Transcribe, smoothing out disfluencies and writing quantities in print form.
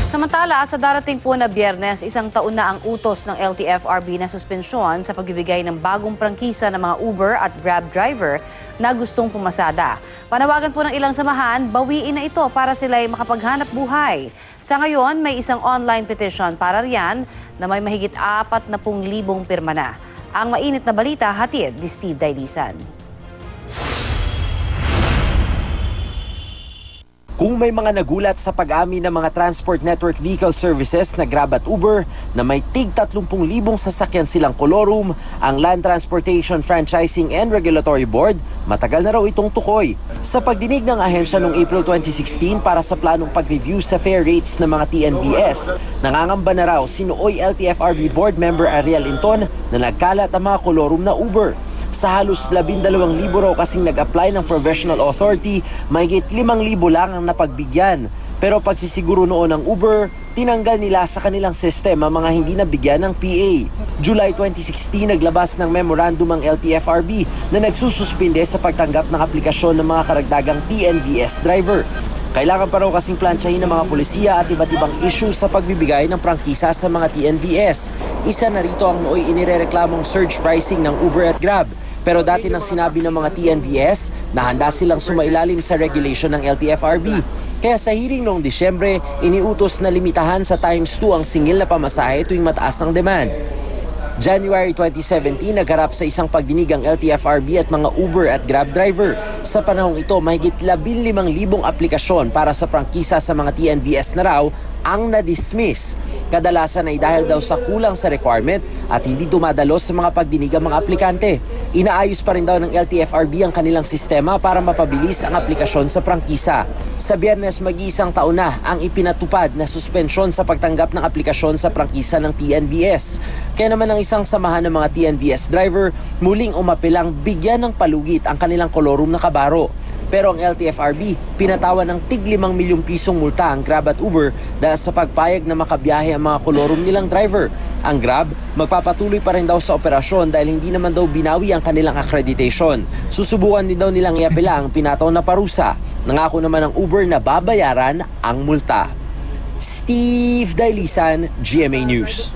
Samantala, sa darating po na Biyernes, 1 taon na ang utos ng LTFRB na suspensyon sa pagbibigay ng bagong prangkisa ng mga Uber at Grab driver na gustong pumasada. Panawagan po ng ilang samahan, bawiin na ito para sila'y makapaghanap buhay. Sa ngayon, may isang online petition para riyan na may mahigit 40,000 pirma na. Ang mainit na balita, hatid ni Steve Dailisan. Kung may mga nagulat sa pag-amin ng mga Transport Network Vehicle Services na Grab at Uber na may tig 30,000 sasakyan silang kolorum, ang Land Transportation Franchising and Regulatory Board, matagal na raw itong tukoy. Sa pagdinig ng ahensya noong April 2016 para sa planong pag-review sa fare rates ng mga TNVS, nangangamba na raw si nooy LTFRB Board Member Ariel Inton na nagkalat ang mga kolorum na Uber. Sa halos 12,000 raw kasing nag-apply ng Provisional Authority, mahigit 5,000 lang ang napagbigyan. Pero pagsisiguro noon ng Uber, tinanggal nila sa kanilang sistema mga hindi nabigyan ng PA. July 2016, naglabas ng memorandum ang LTFRB na nagsususpinde sa pagtanggap ng aplikasyon ng mga karagdagang TNVS driver. Kailangan pa raw kasing plansyahin ng mga pulisya at iba't ibang issue sa pagbibigay ng prangkisa sa mga TNVS. Isa na rito ang nooy inirereklamong surge pricing ng Uber at Grab. Pero dati nang sinabi ng mga TNVS na handa silang sumailalim sa regulation ng LTFRB. Kaya sa hearing noong Disyembre, iniutos na limitahan sa times 2 ang singil na pamasahe tuwing mataas ang demand. January 2017, nagharap sa isang pagdinig ang LTFRB at mga Uber at Grab driver. Sa panahong ito, mahigit 15,000 aplikasyon para sa prangkisa sa mga TNVS na raw ang na-dismiss. Kadalasan ay dahil daw sa kulang sa requirement at hindi dumadalos sa mga pagdinig ang mga aplikante. Inaayos pa rin daw ng LTFRB ang kanilang sistema para mapabilis ang aplikasyon sa prangkisa. Sa Biyernes, mag-iisang taon na ang ipinatupad na suspensyon sa pagtanggap ng aplikasyon sa prangkisa ng TNVS. Kaya naman ang isang samahan ng mga TNVS driver muling umapilang bigyan ng palugit ang kanilang kolorum na kabaro. Pero ang LTFRB, pinatawan ng tig 5 milyong pisong multa ang Grab at Uber dahil sa pagpayag na makabiyahe ang mga kolorum nilang driver. Ang Grab, magpapatuloy pa rin daw sa operasyon dahil hindi naman daw binawi ang kanilang accreditation. Susubukan din daw nilang iapela ang pinataw na parusa. Nangako naman ang Uber na babayaran ang multa. Steve Dailisan, GMA News.